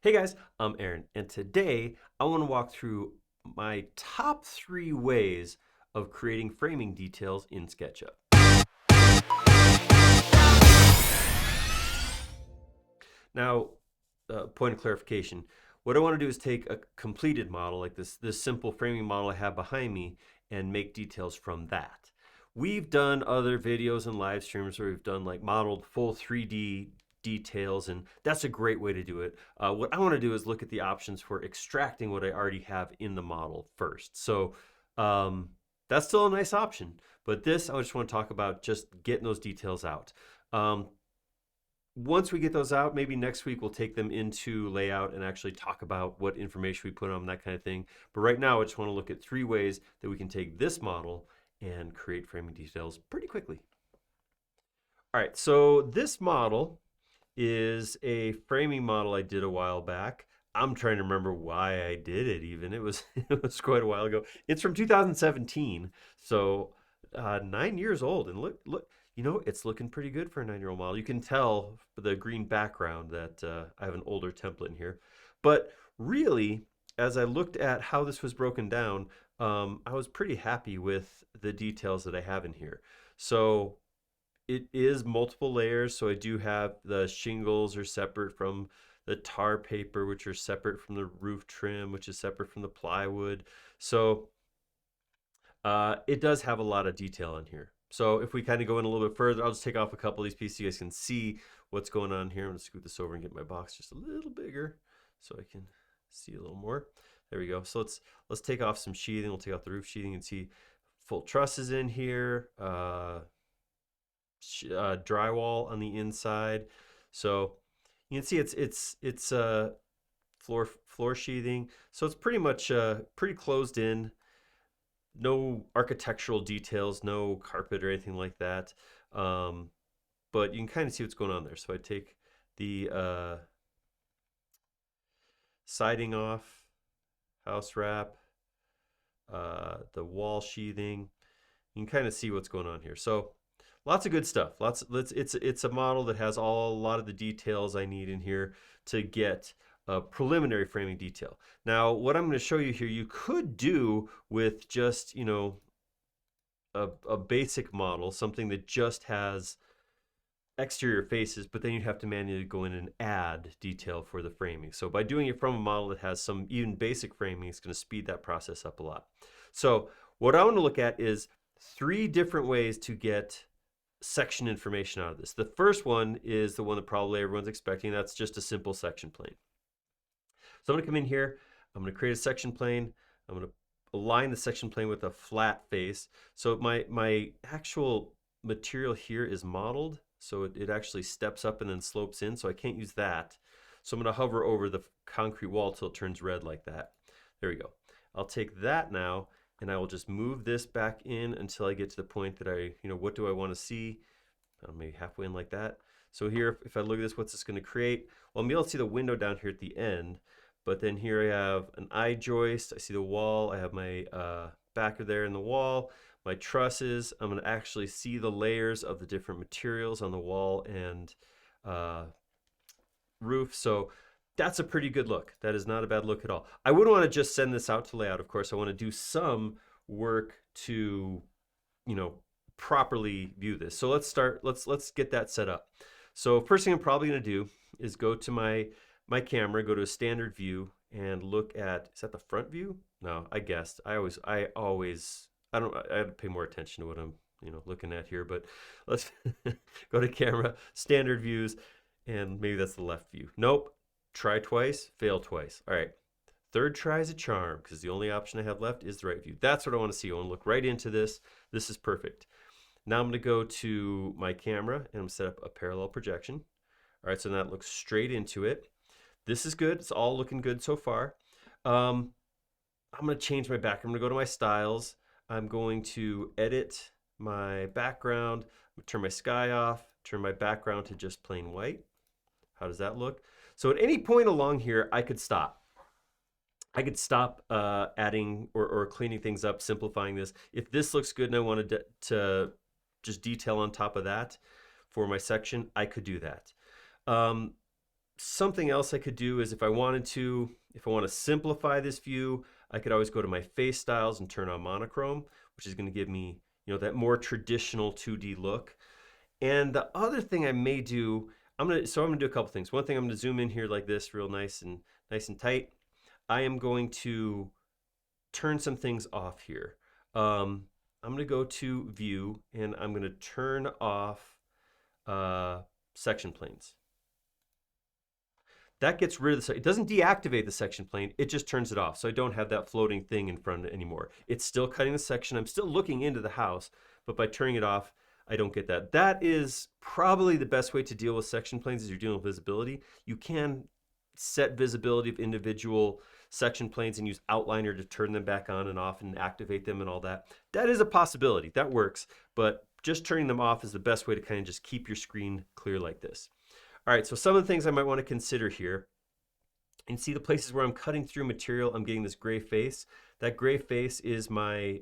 Hey guys, I'm Aaron, and today I want to walk through my top 3 ways of creating framing details in SketchUp. Now, point of clarification, what I want to do is take a completed model like this simple framing model I have behind me and make details from that. We've done other videos and live streams where we've done like modeled full 3D details, and that's a great way to do it. What I want to do is look at the options for extracting what I already have in the model first. So that's still a nice option, but this I just want to talk about just getting those details out. Once we get those out, maybe next week we'll take them into layout and actually talk about what information we put on them, that kind of thing. But right now I just want to look at 3 ways that we can take this model and create framing details pretty quickly. All right, so this model is a framing model I did a while back. I'm trying to remember why I did it even. It was it was quite a while ago. It's from 2017, so 9 years old. And look, it's looking pretty good for a 9-year-old model. You can tell the green background that I have an older template in here. But really, as I looked at how this was broken down, I was pretty happy with the details that I have in here. So it is multiple layers, so I do have the shingles are separate from the tar paper, which are separate from the roof trim, which is separate from the plywood. So it does have a lot of detail in here. So if we kind of go in a little bit further, I'll just take off a couple of these pieces so you guys can see what's going on here. I'm gonna scoot this over and get my box just a little bigger so I can see a little more. There we go. So let's take off some sheathing. We'll take off the roof sheathing and see full trusses in here. Drywall on the inside. So you can see it's floor sheathing. So it's pretty much pretty closed in. No architectural details, no carpet or anything like that. But you can kind of see what's going on there. So I take the siding off, house wrap, the wall sheathing. You can kind of see what's going on here. So lots of good stuff. It's a model that has a lot of the details I need in here to get a preliminary framing detail. Now, what I'm going to show you here, you could do with just, a basic model, something that just has exterior faces, but then you'd have to manually go in and add detail for the framing. So by doing it from a model that has some even basic framing, it's going to speed that process up a lot. So what I want to look at is 3 different ways to get section information out of this. The first one is the one that probably everyone's expecting. That's just a simple section plane. So I'm going to come in here. I'm going to create a section plane. I'm going to align the section plane with a flat face. So my actual material here is modeled. So it actually steps up and then slopes in. So I can't use that. So I'm going to hover over the concrete wall till it turns red like that. There we go. I'll take that now and I will just move this back in until I get to the point that what do I want to see? Maybe halfway in like that. So here, if I look at this, what's this going to create? Well, I'm able to see the window down here at the end, but then here I have an eye joist. I see the wall. I have my backer there in the wall, my trusses. I'm going to actually see the layers of the different materials on the wall and roof. So that's a pretty good look. That is not a bad look at all. I wouldn't want to just send this out to layout. Of course, I want to do some work to, properly view this. So let's start. Let's get that set up. So first thing I'm probably going to do is go to my camera, go to a standard view, and look at, is that the front view? No, I guessed. I have to pay more attention to what I'm looking at here. But let's go to camera, standard views, and maybe that's the left view. Nope. Try twice, fail twice. All right. Third try is a charm because the only option I have left is the right view. That's what I want to see. I want to look right into this. This is perfect. Now I'm going to go to my camera and I'm going to set up a parallel projection. All right, so now it looks straight into it. This is good. It's all looking good so far. I'm going to change my background. I'm going to go to my styles. I'm going to edit my background. I'm going to turn my sky off, turn my background to just plain white. How does that look? So at any point along here, I could stop. I could stop adding or cleaning things up, simplifying this. If this looks good and I wanted to just detail on top of that for my section, I could do that. Something else I could do is if I want to simplify this view, I could always go to my face styles and turn on monochrome, which is going to give me, that more traditional 2D look. And the other thing I may do, I'm gonna do a couple things. One thing, I'm gonna zoom in here like this, real nice and tight. I am going to turn some things off here. I'm gonna go to view and I'm gonna turn off uh, section planes. That gets rid of it doesn't deactivate the section plane, it just turns it off. So I don't have that floating thing in front of it anymore. It's still cutting the section. I'm still looking into the house, but by turning it off, I don't get that. That is probably the best way to deal with section planes as you're dealing with visibility. You can set visibility of individual section planes and use outliner to turn them back on and off and activate them and all that. That is a possibility. That works, but just turning them off is the best way to kind of just keep your screen clear like this. All right, so some of the things I might want to consider here, and see the places where I'm cutting through material, I'm getting this gray face. That gray face is my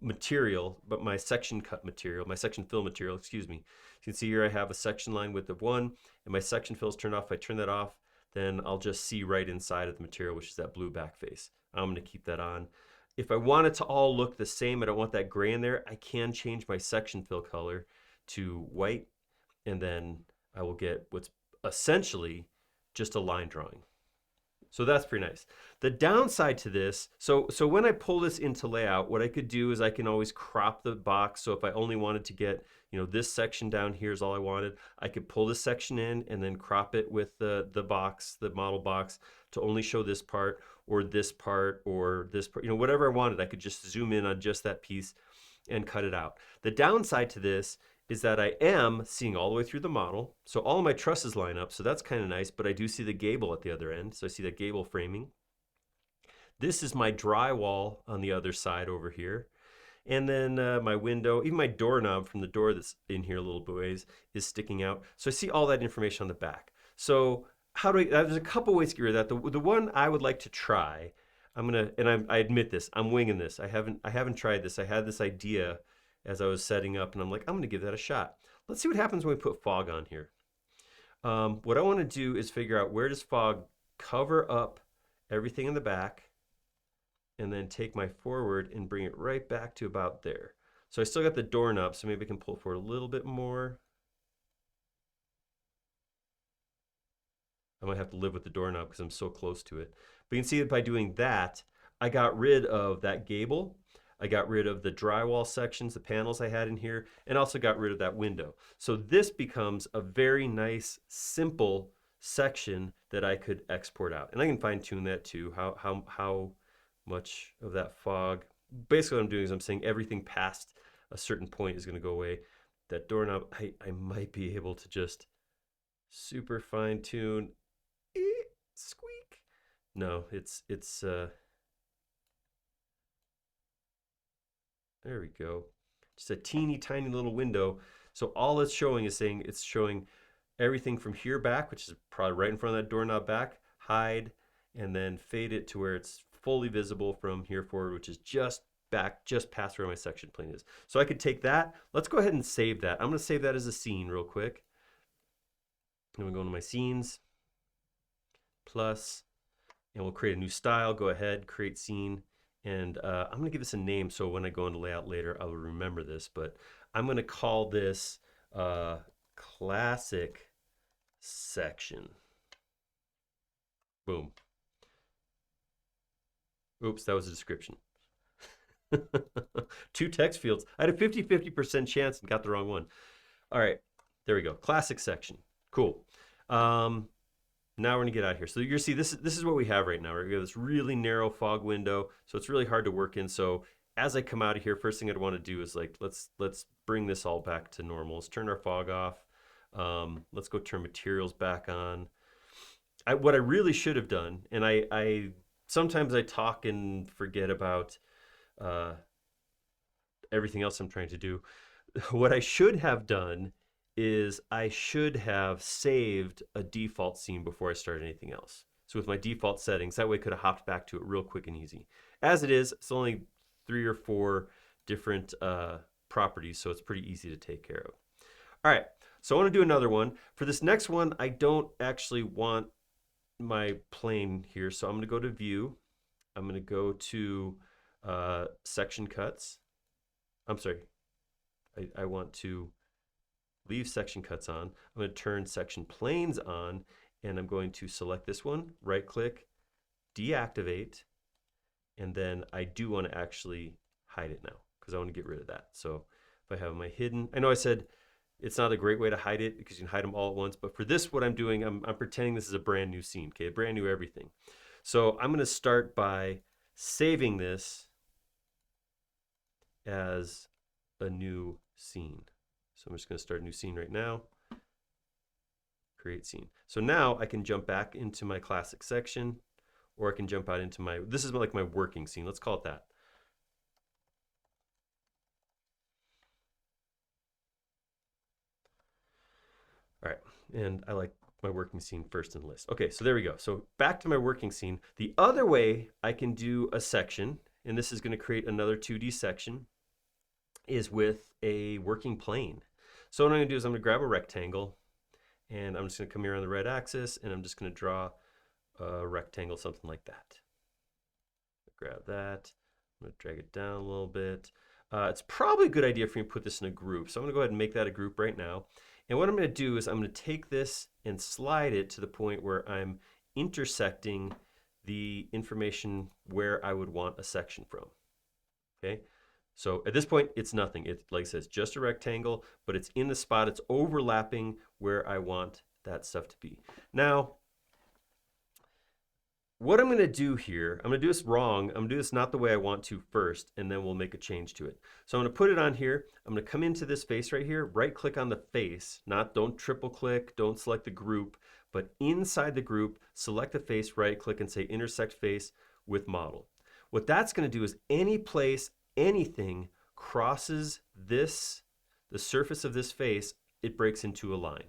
material, but my section cut material, my section fill material, excuse me. You can see here I have a section line width of 1, and my section fill is turned off. If I turn that off, then I'll just see right inside of the material, which is that blue back face. I'm going to keep that on. If I want it to all look the same, I don't want that gray in there, I can change my section fill color to white, and then I will get what's essentially just a line drawing. So that's pretty nice. The downside to this, so when I pull this into layout, what I could do is I can always crop the box. So if I only wanted to get, this section down here is all I wanted, I could pull this section in and then crop it with the box, the model box, to only show this part or this part or this part, whatever I wanted. I could just zoom in on just that piece and cut it out. The downside to this is that I am seeing all the way through the model. So all of my trusses line up, so that's kind of nice, but I do see the gable at the other end. So I see that gable framing. This is my drywall on the other side over here. And then my window, even my doorknob from the door that's in here a little ways is sticking out. So I see all that information on the back. So there's a couple ways to get rid of that. The one I would like to try, I admit this, I'm winging this. I haven't tried this. I had this idea as I was setting up, and I'm like, I'm gonna give that a shot. Let's see what happens when we put fog on here. What I wanna do is figure out, where does fog cover up everything in the back, and then take my forward and bring it right back to about there. So I still got the doorknob, so maybe I can pull forward a little bit more. I might have to live with the doorknob because I'm so close to it. But you can see that by doing that, I got rid of that gable. I got rid of the drywall sections, the panels I had in here, and also got rid of that window. So this becomes a very nice, simple section that I could export out. And I can fine tune that too, how much of that fog. Basically what I'm doing is I'm saying everything past a certain point is gonna go away. That doorknob, I might be able to just super fine tune. Squeak. No, it's there we go. Just a teeny tiny little window. So all it's showing is saying it's showing everything from here back, which is probably right in front of that doorknob back, hide, and then fade it to where it's fully visible from here forward, which is just back, just past where my section plane is. So I could take that. Let's go ahead and save that. I'm gonna save that as a scene real quick. I'm gonna go into my scenes, plus, and we'll create a new style. Go ahead, create scene. And I'm gonna give this a name so when I go into layout later, I will remember this, but I'm gonna call this classic section. Boom. Oops, that was a description. 2 text fields. I had a 50% chance and got the wrong one. All right, there we go. Classic section. Cool. Now we're gonna get out of here. So you're see this is what we have right now. Right? We have this really narrow fog window, so it's really hard to work in. So as I come out of here, first thing I'd want to do is like let's bring this all back to normal. Let's turn our fog off. Let's go turn materials back on. What I really should have done, and I sometimes I talk and forget about everything else I'm trying to do. What I should have done is I should have saved a default scene before I started anything else. So with my default settings, that way I could have hopped back to it real quick and easy. As it is, it's only 3 or 4 different properties, so it's pretty easy to take care of. All right, So I want to do another one. For this next one, I don't actually want my plane here. So I'm going to go to View. I'm going to go to Section Cuts. I'm sorry. I want to leave Section Cuts on. I'm going to turn Section Planes on, and I'm going to select this one, right-click, deactivate, and then I do want to actually hide it now because I want to get rid of that. So if I have my hidden, I know I said it's not a great way to hide it because you can hide them all at once, but for this, what I'm doing, I'm pretending this is a brand new scene, okay, brand new everything. So I'm going to start by saving this as a new scene. So I'm just going to start a new scene right now. Create scene. So now I can jump back into my classic section, or I can jump out into my, this is like my working scene. Let's call it that. All right, and I like my working scene first in the list. Okay, so there we go. So back to my working scene. The other way I can do a section, and this is going to create another 2D section, is with a working plane. So what I'm going to do is I'm going to grab a rectangle, and I'm just going to come here on the red axis, and I'm just going to draw a rectangle, something like that. Grab that. I'm going to drag it down a little bit. It's probably a good idea for me to put this in a group. So I'm going to go ahead and make that a group right now. And what I'm going to do is I'm going to take this and slide it to the point where I'm intersecting the information where I would want a section from. Okay. So at this point, it's nothing. It's like I said, it's just a rectangle, but it's in the spot. It's overlapping where I want that stuff to be. Now, what I'm going to do here, I'm going to do this wrong. I'm going to do this not the way I want to first, and then we'll make a change to it. So I'm going to put it on here. I'm going to come into this face right here, right click on the face, don't triple click, don't select the group, but inside the group, select the face, right click and say intersect face with model. What that's going to do is any place, anything crosses this, the surface of this face, it breaks into a line.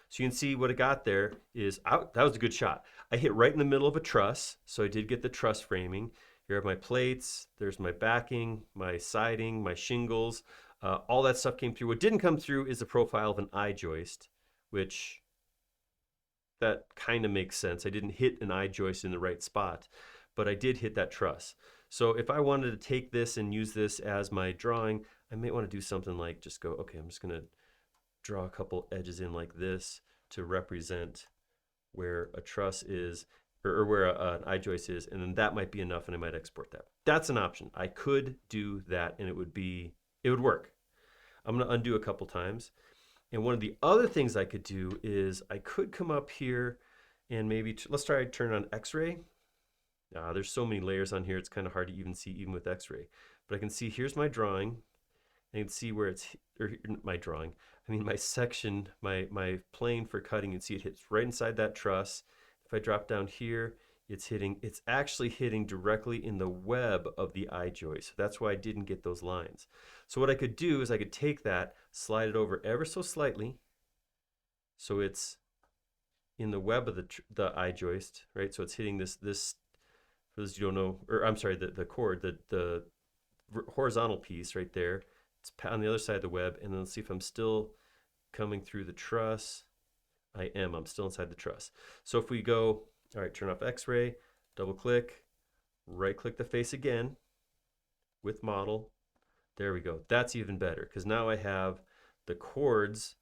So you can see what I got there is, that was a good shot. I hit right in the middle of a truss, so I did get the truss framing. Here are my plates, there's my backing, my siding, my shingles, all that stuff came through. What didn't come through is the profile of an I-joist, which that kind of makes sense. I didn't hit an I-joist in the right spot, but I did hit that truss. So if I wanted to take this and use this as my drawing, I may want to do something like just go, okay, I'm just going to draw a couple edges in like this to represent where a truss is or where an I-joist is, and then that might be enough and I might export that. That's an option. I could do that and it would work. I'm going to undo a couple times. And one of the other things I could do is I could come up here and maybe, let's try to turn on X-ray. There's so many layers on here, it's kind of hard to even see even with X-ray. But I can see here's my drawing. I can see where it's, or my drawing, I mean my section, my plane for cutting, you can see it hits right inside that truss. If I drop down here, it's actually hitting directly in the web of the I-joist. So that's why I didn't get those lines. So what I could do is I could take that, slide it over ever so slightly, so it's in the web of the I-joist, right? So it's hitting this, for those you don't know, or I'm sorry, the cord, the horizontal piece right there. It's on the other side of the web, and then let's see if I'm still coming through the truss. I am, I'm still inside the truss. So if we go, all right, turn off X-ray, double click, right click the face again with model. There we go. That's even better because now I have the chords,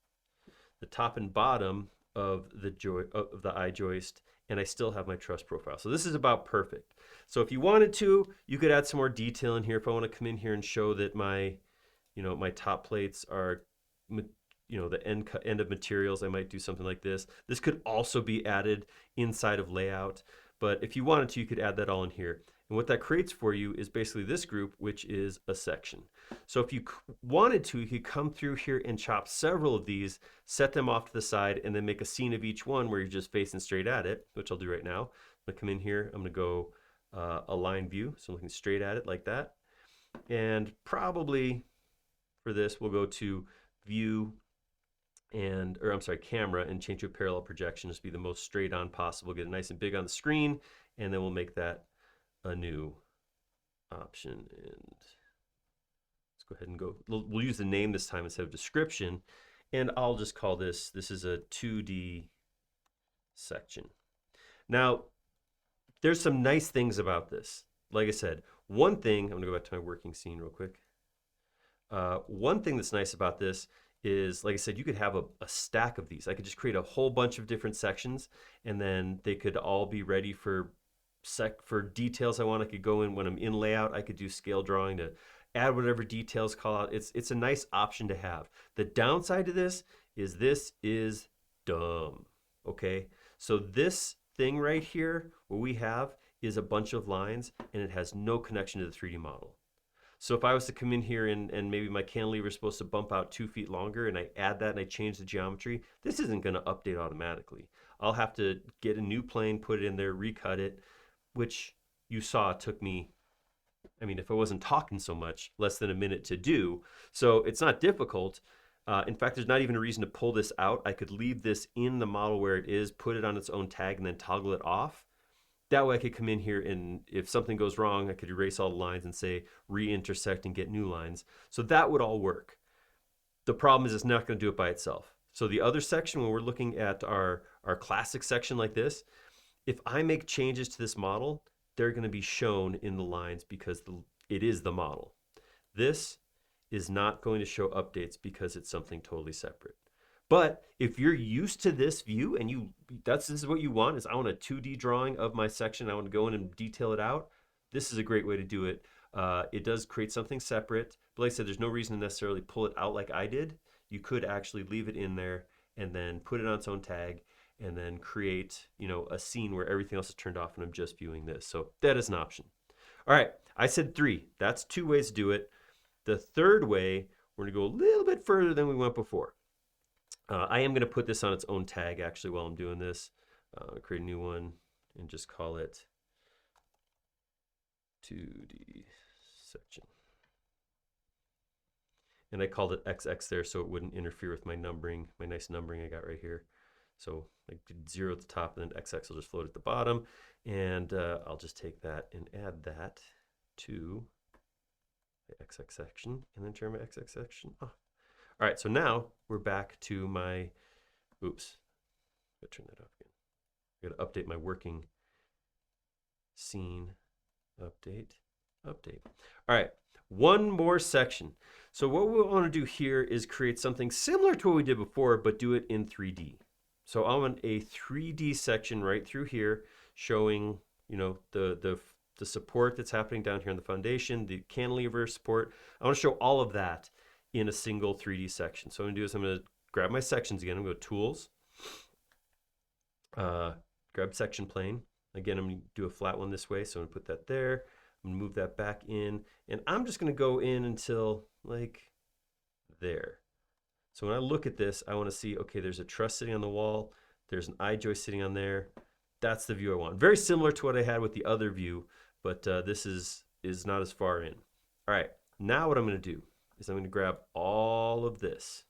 the top and bottom of the I-joist, and I still have my truss profile. So this is about perfect. So if you wanted to, you could add some more detail in here. If I want to come in here and show that my my top plates are, the end of materials, I might do something like this. This could also be added inside of layout, but if you wanted to, you could add that all in here. And what that creates for you is basically this group, which is a section. So if you wanted to, you could come through here and chop several of these, set them off to the side, and then make a scene of each one where you're just facing straight at it, which I'll do right now. I'm gonna come in here, I'm gonna go align view, so I'm looking straight at it like that. And probably for this, we'll go to view or I'm sorry, camera, and change to a parallel projection. Just be the most straight on possible. Get it nice and big on the screen, and then we'll make that a new option. And let's go ahead and go. We'll use the name this time instead of description. And I'll just call this is a 2D section. Now, there's some nice things about this. Like I said, one thing, I'm gonna go back to my working scene real quick. One thing that's nice about this is, like I said, you could have a stack of these. I could just create a whole bunch of different sections, and then they could all be ready for details I want. I could go in when I'm in layout. I could do scale drawing to add whatever details call out. It's a nice option to have. The downside to this is dumb. Okay, so this thing right here, what we have is a bunch of lines, and it has no connection to the 3D model. So if I was to come in here and maybe my cantilever is supposed to bump out 2 feet longer, and I add that and I change the geometry, this isn't going to update automatically. I'll have to get a new plane, put it in there, recut it, which you saw took me, I mean, if I wasn't talking so much, less than a minute to do. So it's not difficult. In fact, there's not even a reason to pull this out. I could leave this in the model where it is, put it on its own tag, and then toggle it off. That way I could come in here, and if something goes wrong, I could erase all the lines and say re-intersect and get new lines. So that would all work. The problem is it's not going to do it by itself. So the other section, when we're looking at our classic section like this, if I make changes to this model, they're going to be shown in the lines because it is the model. This is not going to show updates because it's something totally separate. But if you're used to this view and this is what you want, is I want a 2D drawing of my section, I want to go in and detail it out, this is a great way to do it. It does create something separate, but like I said, there's no reason to necessarily pull it out like I did. You could actually leave it in there and then put it on its own tag and then create, a scene where everything else is turned off and I'm just viewing this. So that is an option. All right, I said 3. That's 2 ways to do it. The third way, we're gonna go a little bit further than we went before. I am going to put this on its own tag actually while I'm doing this. Create a new one and just call it 2D section. And I called it XX there so it wouldn't interfere with my numbering, my nice numbering I got right here. So I did 0 at the top and then XX will just float at the bottom. And I'll just take that and add that to the XX section and then turn my XX section off. All right, so now we're back to my, oops, I gotta turn that off again. I gotta update my working scene, update. All right, one more section. So what we wanna do here is create something similar to what we did before, but do it in 3D. So I want a 3D section right through here showing, the support that's happening down here on the foundation, the cantilever support. I wanna show all of that in a single 3D section. So what I'm gonna do is I'm gonna grab my sections again. I'm gonna go Tools, grab Section Plane. Again, I'm gonna do a flat one this way. So I'm gonna put that there. I'm gonna move that back in. And I'm just gonna go in until like there. So when I look at this, I wanna see, okay, there's a truss sitting on the wall. There's an I-joist sitting on there. That's the view I want. Very similar to what I had with the other view, but this is not as far in. All right, now what I'm gonna do is I'm going to grab all of this.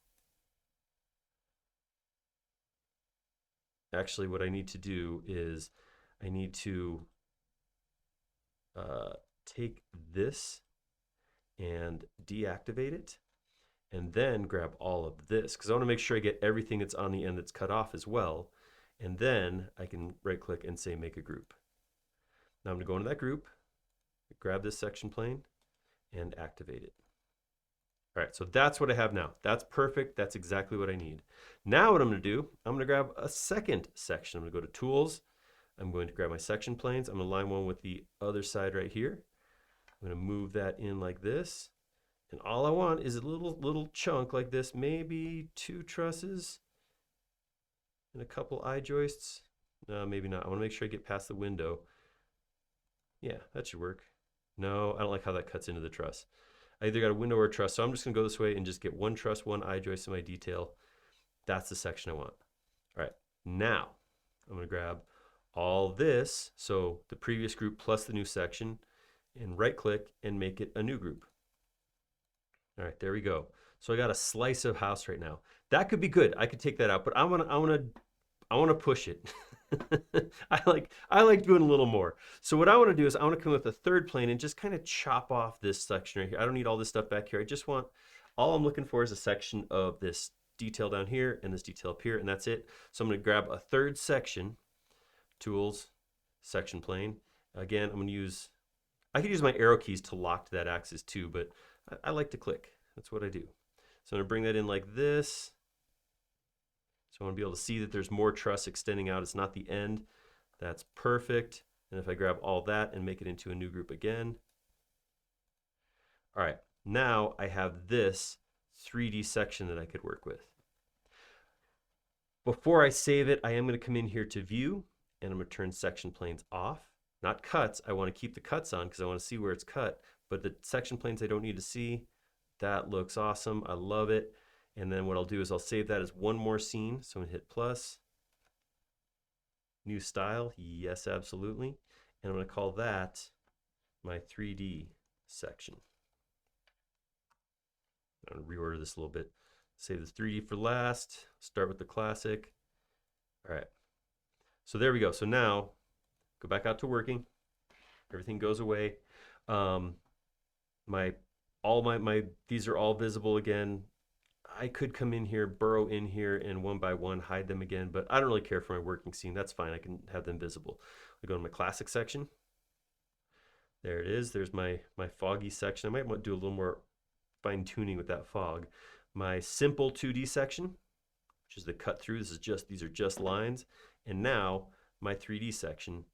Actually, what I need to do is I need to take this and deactivate it and then grab all of this because I want to make sure I get everything that's on the end that's cut off as well. And then I can right click and say make a group. Now I'm going to go into that group, grab this section plane and activate it. All right, so that's what I have now. That's perfect. That's exactly what I need. Now what I'm going to do, I'm going to grab a second section. I'm going to go to Tools. I'm going to grab my section planes. I'm going to line one with the other side right here. I'm going to move that in like this. And all I want is a little chunk like this, maybe 2 trusses and a couple I-joists. No, maybe not. I want to make sure I get past the window. Yeah, that should work. No, I don't like how that cuts into the truss. I either got a window or a truss, so I'm just gonna go this way and just get 1 truss, 1 I-joist in my detail. That's the section I want. All right, now I'm gonna grab all this, so the previous group plus the new section, and right click and make it a new group. All right, there we go. So I got a slice of house right now. That could be good. I could take that out, but I wanna push it. I like doing a little more. So what I want to do is I want to come with a third plane and just kind of chop off this section right here. I don't need all this stuff back here. I just want, all I'm looking for is a section of this detail down here and this detail up here, and that's it. So I'm going to grab a third section, tools, section plane. Again, I'm going to use, I could use my arrow keys to lock to that axis too, but I like to click. That's what I do. So I'm going to bring that in like this. So I want to be able to see that there's more truss extending out. It's not the end. That's perfect. And if I grab all that and make it into a new group again. All right, now I have this 3D section that I could work with. Before I save it, I am going to come in here to view, and I'm going to turn section planes off. Not cuts. I want to keep the cuts on because I want to see where it's cut, but the section planes I don't need to see. That looks awesome. I love it. And then what I'll do is I'll save that as one more scene. So I'm going to hit plus. New style. Yes, absolutely. And I'm going to call that my 3D section. I'm going to reorder this a little bit. Save the 3D for last. Start with the classic. All right. So there we go. So now go back out to working. Everything goes away. These are all visible again. I could come in here, burrow in here, and one by one hide them again, but I don't really care for my working scene. That's fine. I can have them visible. I go to my classic section. There it is. There's my foggy section. I might want to do a little more fine tuning with that fog. My simple 2D section, which is the cut through. These are just lines. And now my 3D section,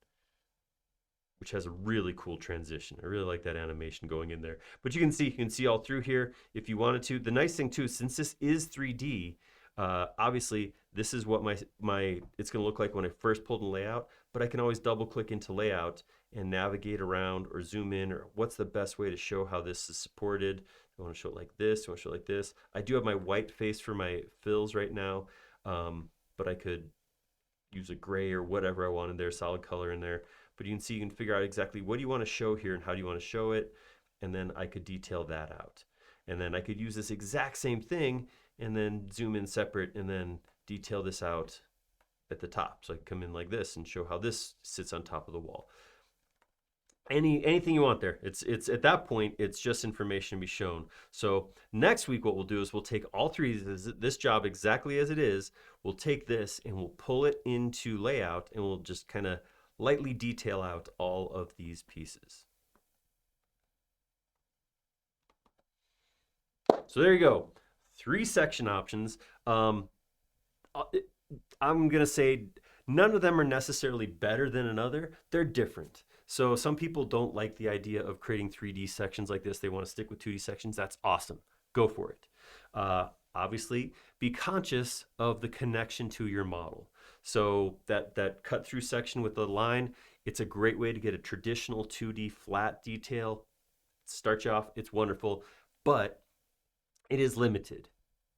which has a really cool transition. I really like that animation going in there. But you can see all through here if you wanted to. The nice thing too, since this is 3D, obviously this is what it's going to look like when I first pulled in layout, but I can always double click into layout and navigate around or zoom in, or what's the best way to show how this is supported. I want to show it like this, I want to show it like this. I do have my white face for my fills right now, but I could use a gray or whatever I wanted there, solid color in there. But you can figure out exactly what do you want to show here and how do you want to show it, and then I could detail that out. And then I could use this exact same thing and then zoom in separate and then detail this out at the top. So I can come in like this and show how this sits on top of the wall. Anything you want there. It's at that point, it's just information to be shown. So next week, what we'll do is we'll take all three, this job exactly as it is, we'll take this and we'll pull it into layout and we'll just kind of lightly detail out all of these pieces. So there you go. 3 section options. I'm going to say none of them are necessarily better than another. They're different. So some people don't like the idea of creating 3D sections like this. They want to stick with 2D sections. That's awesome. Go for it. Obviously, be conscious of the connection to your model. So that cut through section with the line, it's a great way to get a traditional 2D flat detail. Start you off, it's wonderful, but it is limited.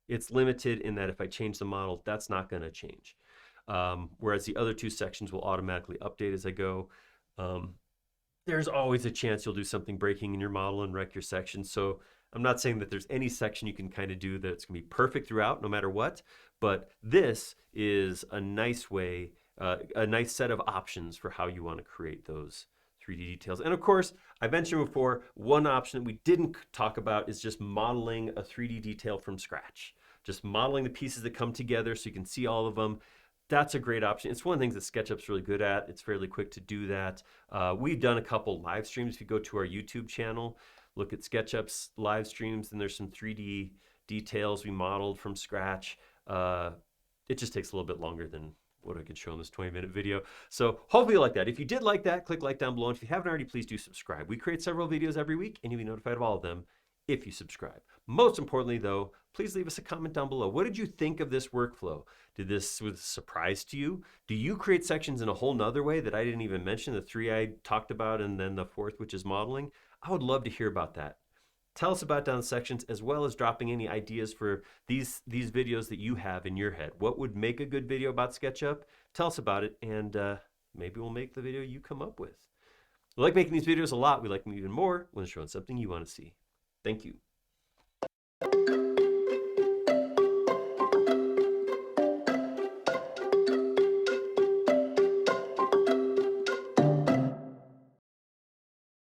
It's limited in that if I change the model, that's not going to change. Whereas the other 2 sections will automatically update as I go. There's always a chance you'll do something breaking in your model and wreck your section. So I'm not saying that there's any section you can kind of do that's going to be perfect throughout, no matter what. But this is a nice way, a nice set of options for how you want to create those 3D details. And of course, I mentioned before, one option that we didn't talk about is just modeling a 3D detail from scratch. Just modeling the pieces that come together so you can see all of them. That's a great option. It's one of the things that SketchUp's really good at. It's fairly quick to do that. We've done a couple live streams. If you go to our YouTube channel, look at SketchUp's live streams, and there's some 3D details we modeled from scratch. It just takes a little bit longer than what I could show in this 20-minute video. So hopefully you like that. If you did like that, click like down below. And if you haven't already, please do subscribe. We create several videos every week, and you'll be notified of all of them if you subscribe. Most importantly though, please leave us a comment down below. What did you think of this workflow? Was a surprise to you? Do you create sections in a whole nother way that I didn't even mention, the 3 I talked about, and then the 4th, which is modeling? I would love to hear about that. Tell us about down sections, as well as dropping any ideas for these videos that you have in your head. What would make a good video about SketchUp? Tell us about it, and maybe we'll make the video you come up with. We like making these videos a lot. We like them even more when showing something you want to see. Thank you.